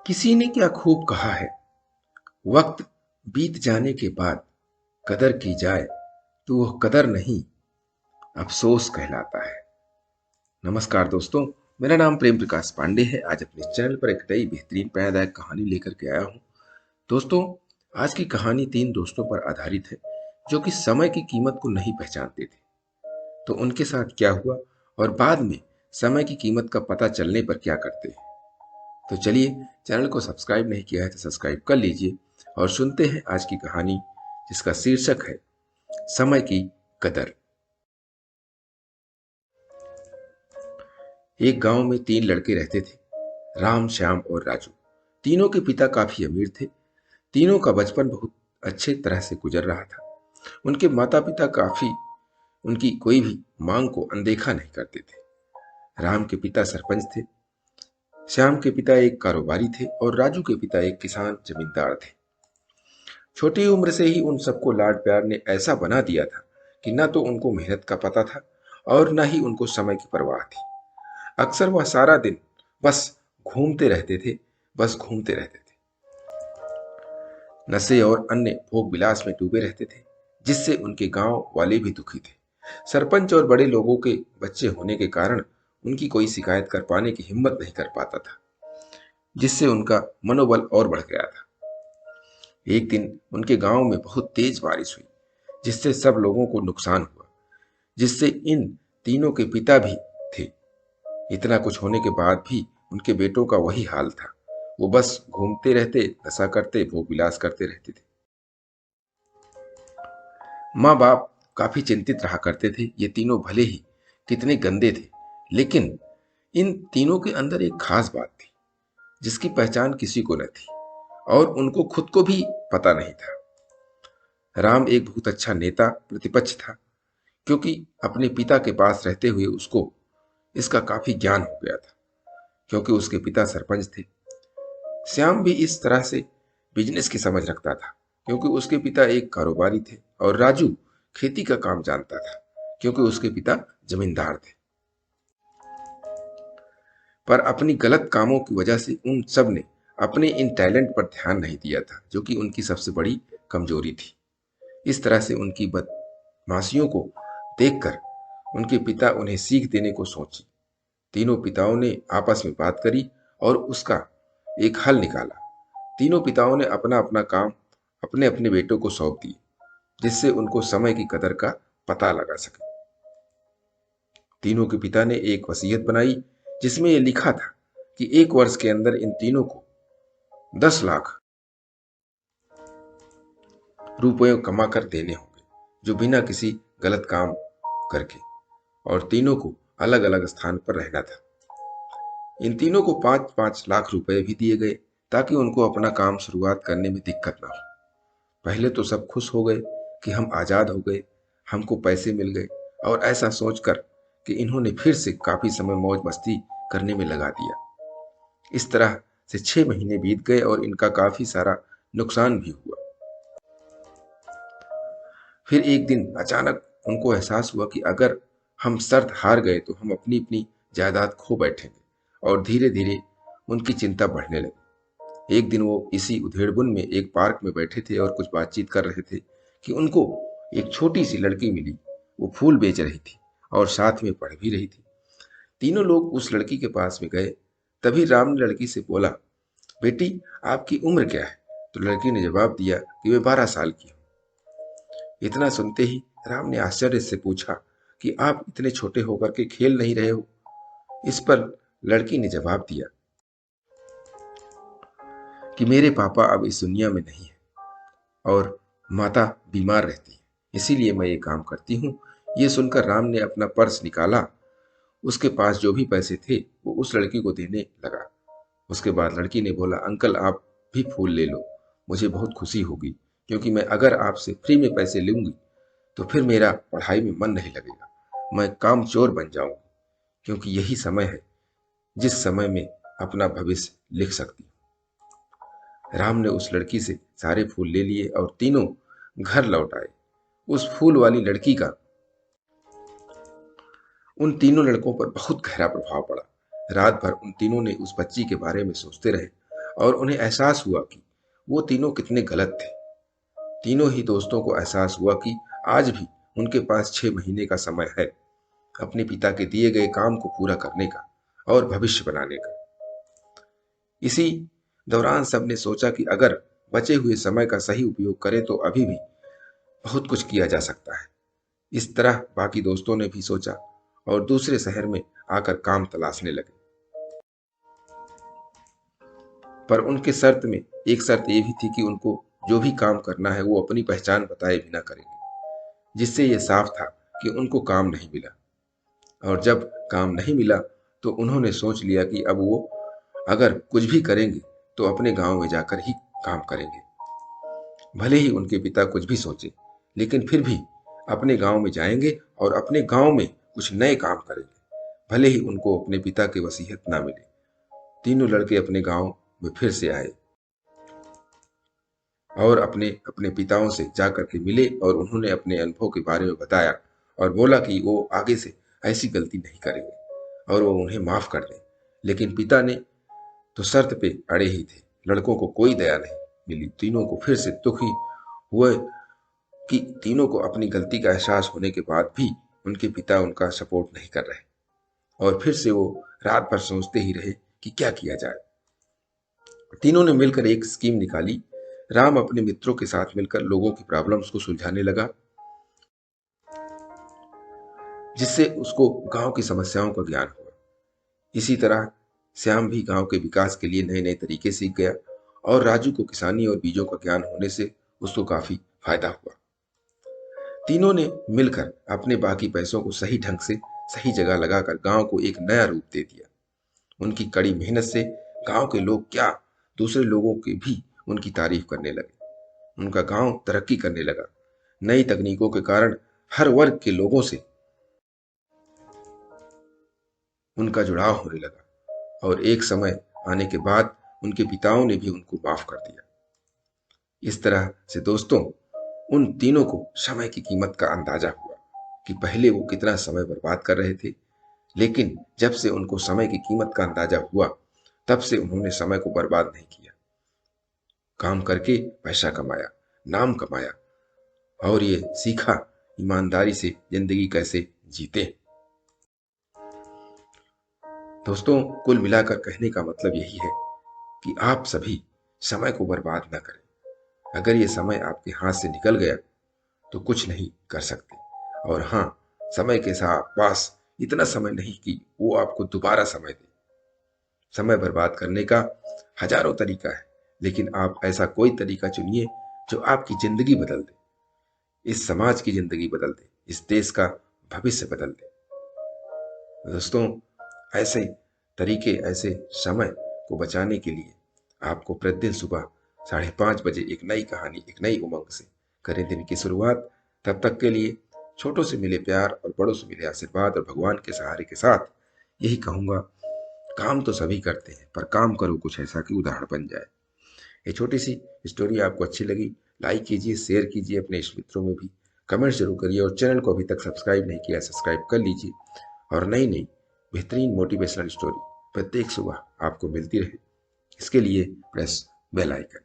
किसी ने क्या खूब कहा है, वक्त बीत जाने के बाद कदर की जाए तो वह कदर नहीं, अफसोस कहलाता है। नमस्कार दोस्तों, मेरा नाम प्रेम प्रकाश पांडे है। आज अपने चैनल पर एक नई बेहतरीन प्रेरणादायक कहानी लेकर के आया हूँ। दोस्तों, आज की कहानी तीन दोस्तों पर आधारित है जो कि समय की कीमत को नहीं पहचानते थे। तो उनके साथ क्या हुआ और बाद में समय की कीमत का पता चलने पर क्या करते हैं। तो चलिए, चैनल को सब्सक्राइब नहीं किया है तो सब्सक्राइब कर लीजिए और सुनते हैं आज की कहानी, जिसका शीर्षक है समय की कदर। एक गांव में तीन लड़के रहते थे, राम, श्याम और राजू। तीनों के पिता काफी अमीर थे। तीनों का बचपन बहुत अच्छे तरह से गुजर रहा था। उनके माता पिता काफी उनकी कोई भी मांग को अनदेखा नहीं करते थे। राम के पिता सरपंच थे, श्याम के पिता एक कारोबारी थे और राजू के पिता एक किसान जमींदार थे। छोटी उम्र से ही उन सबको लाड प्यार ने ऐसा बना दिया था कि न तो उनको मेहनत का पता था और न ही उनको समय की परवाह थी। अक्सर वह सारा दिन बस घूमते रहते थे, बस घूमते रहते थे। नशे और अन्य भोग विलास में डूबे रहते थे, जिससे उनके गांव वाले भी दुखी थे। सरपंच और बड़े लोगों के बच्चे होने के कारण उनकी कोई शिकायत कर पाने की हिम्मत नहीं कर पाता था, जिससे उनका मनोबल और बढ़ गया था। एक दिन उनके गांव में बहुत तेज बारिश हुई, जिससे सब लोगों को नुकसान हुआ, जिससे इन तीनों के पिता भी थे। इतना कुछ होने के बाद भी उनके बेटों का वही हाल था। वो बस घूमते रहते, नशा करते, भोग विलास करते रहते थे। माँ बाप काफी चिंतित रहा करते थे। ये तीनों भले ही कितने गंदे थे, लेकिन इन तीनों के अंदर एक खास बात थी जिसकी पहचान किसी को न थी और उनको खुद को भी पता नहीं था। राम एक बहुत अच्छा नेता प्रतिपक्ष था, क्योंकि अपने पिता के पास रहते हुए उसको इसका काफी ज्ञान हो गया था, क्योंकि उसके पिता सरपंच थे। श्याम भी इस तरह से बिजनेस की समझ रखता था, क्योंकि उसके पिता एक कारोबारी थे। और राजू खेती का काम जानता था, क्योंकि उसके पिता जमींदार थे। पर अपनी गलत कामों की वजह से उन सब ने अपने इन टैलेंट पर ध्यान नहीं दिया था, जो कि उनकी सबसे बड़ी कमजोरी थी। इस तरह से उनकी बदमाशियों को देखकर उनके पिता उन्हें सीख देने को सोची। तीनों पिताओं ने आपस में बात करी और उसका एक हल निकाला। तीनों पिताओं ने अपना अपना काम अपने अपने बेटों को सौंप दिए, जिससे उनको समय की कदर का पता लगा सके। तीनों के पिता ने एक वसीयत बनाई, जिसमें यह लिखा था कि एक वर्ष के अंदर इन तीनों को 10 लाख रुपये कमा कर देने होंगे, जो बिना किसी गलत काम करके। और तीनों को अलग अलग स्थान पर रहना था। इन तीनों को 5-5 लाख रुपए भी दिए गए, ताकि उनको अपना काम शुरुआत करने में दिक्कत ना हो। पहले तो सब खुश हो गए कि हम आजाद हो गए, हमको पैसे मिल गए, और ऐसा सोचकर कि इन्होंने फिर से काफी समय मौज मस्ती करने में लगा दिया। इस तरह से 6 महीने बीत गए और इनका काफी सारा नुकसान भी हुआ। फिर एक दिन अचानक उनको एहसास हुआ कि अगर हम शर्त हार गए तो हम अपनी अपनी जायदाद खो बैठेंगे, और धीरे धीरे उनकी चिंता बढ़ने लगी। एक दिन वो इसी उधेड़बुन में एक पार्क में बैठे थे और कुछ बातचीत कर रहे थे कि उनको एक छोटी सी लड़की मिली। वो फूल बेच रही थी और साथ में पढ़ भी रही थी। तीनों लोग उस लड़की के पास में गए। तभी राम ने लड़की से बोला, बेटी, आपकी उम्र क्या है? तो लड़की ने जवाब दिया कि वे 12 साल की हूँ। इतना सुनते ही राम ने आश्चर्य से पूछा कि आप इतने छोटे होकर के खेल नहीं रहे हो? इस पर लड़की ने जवाब दिया कि मेरे पापा अब इस दुनिया में नहीं है और माता बीमार रहती है, इसीलिए मैं ये काम करती हूँ। ये सुनकर राम ने अपना पर्स निकाला। उसके पास जो भी पैसे थे वो उस लड़की को देने लगा। उसके बाद लड़की ने बोला, अंकल, आप भी फूल ले लो, मुझे बहुत खुशी होगी, क्योंकि मैं अगर आपसे फ्री में पैसे लूंगी तो फिर मेरा पढ़ाई में मन नहीं लगेगा, मैं कामचोर बन जाऊंगी, क्योंकि यही समय है जिस समय में अपना भविष्य लिख सकती हूँ। राम ने उस लड़की से सारे फूल ले लिए और तीनों घर लौट आए। उस फूल वाली लड़की का उन तीनों लड़कों पर बहुत गहरा प्रभाव पड़ा। रात भर उन तीनों ने उस बच्ची के बारे में सोचते रहे और उन्हें एहसास हुआ कि वो तीनों कितने गलत थे। तीनों ही दोस्तों को एहसास हुआ कि आज भी उनके पास 6 महीने का समय है अपने पिता के दिए गए काम को पूरा करने का और भविष्य बनाने का। इसी दौरान सबने सोचा कि अगर बचे हुए समय का सही उपयोग करें तो अभी भी बहुत कुछ किया जा सकता है। इस तरह बाकी दोस्तों ने भी सोचा और दूसरे शहर में आकर काम तलाशने लगे। पर उनके शर्त में एक शर्त ये भी थी कि उनको जो भी काम करना है वो अपनी पहचान बताए बिना करेंगे, जिससे ये साफ था कि उनको काम नहीं मिला। और जब काम नहीं मिला तो उन्होंने सोच लिया कि अब वो अगर कुछ भी करेंगे तो अपने गांव में जाकर ही काम करेंगे। भले ही उनके पिता कुछ भी सोचे, लेकिन फिर भी अपने गांव में जाएंगे और अपने गांव में कुछ नए काम करेंगे, भले ही उनको अपने पिता की वसीयत ना मिले। तीनों लड़के अपने गांव में फिर से आए और अपने अपने पिताओं से जाकर के मिले और उन्होंने अपने अनुभव के बारे में बताया और बोला कि वो आगे से ऐसी गलती नहीं करेंगे और वो उन्हें माफ कर दें। लेकिन पिता ने तो शर्त पे अड़े ही थे। लड़कों को कोई दया नहीं मिली। तीनों को फिर से दुखी हुए कि तीनों को अपनी गलती का एहसास होने के बाद भी उनके पिता उनका सपोर्ट नहीं कर रहे और फिर से वो रात भर सोचते ही रहे कि क्या किया जाए। तीनों ने मिलकर एक स्कीम निकाली। राम अपने मित्रों के साथ मिलकर लोगों की प्रॉब्लम्स को सुलझाने लगा, जिससे उसको गांव की समस्याओं का ज्ञान हुआ। इसी तरह श्याम भी गांव के विकास के लिए नए नए तरीके सीख गया और राजू को किसानी और बीजों का ज्ञान होने से उसको काफी फायदा हुआ। तीनों ने मिलकर अपने बाकी पैसों को सही ढंग से सही जगह लगाकर गांव को एक नया रूप दे दिया। उनकी कड़ी मेहनत से गांव के लोग क्या, दूसरे लोगों के भी उनकी तारीफ करने लगे। उनका गांव तरक्की करने लगा। नई तकनीकों के कारण हर वर्ग के लोगों से उनका जुड़ाव होने लगा और एक समय आने के बाद उनके पिताओं ने भी उनको माफ कर दिया। इस तरह से दोस्तों, उन तीनों को समय की कीमत का अंदाजा हुआ कि पहले वो कितना समय बर्बाद कर रहे थे, लेकिन जब से उनको समय की कीमत का अंदाजा हुआ तब से उन्होंने समय को बर्बाद नहीं किया। काम करके पैसा कमाया, नाम कमाया और ये सीखा ईमानदारी से जिंदगी कैसे जीते। दोस्तों, कुल मिलाकर कहने का मतलब यही है कि आप सभी समय को बर्बाद न करें। अगर ये समय आपके हाथ से निकल गया तो कुछ नहीं कर सकते। और हाँ, समय के साथ पास इतना समय नहीं कि वो आपको दोबारा समय दे। समय बर्बाद करने का हजारों तरीका है, लेकिन आप ऐसा कोई तरीका चुनिए जो आपकी जिंदगी बदल दे, इस समाज की जिंदगी बदल दे, इस देश का भविष्य बदल दे। दोस्तों, ऐसे तरीके, ऐसे समय को बचाने के लिए आपको प्रतिदिन सुबह 5:30 बजे एक नई कहानी, एक नई उमंग से करें दिन की शुरुआत। तब तक के लिए छोटों से मिले प्यार और बड़ों से मिले आशीर्वाद और भगवान के सहारे के साथ यही कहूंगा, काम तो सभी करते हैं पर काम करो कुछ ऐसा कि उदाहरण बन जाए। ये छोटी सी स्टोरी आपको अच्छी लगी, लाइक कीजिए, शेयर कीजिए अपने इष्ट मित्रों में भी, कमेंट जरूर करिए और चैनल को अभी तक सब्सक्राइब नहीं किया सब्सक्राइब कर लीजिए और नई नई बेहतरीन मोटिवेशनल स्टोरी प्रत्येक सुबह आपको मिलती रहे, इसके लिए प्रेस बेल आइकन।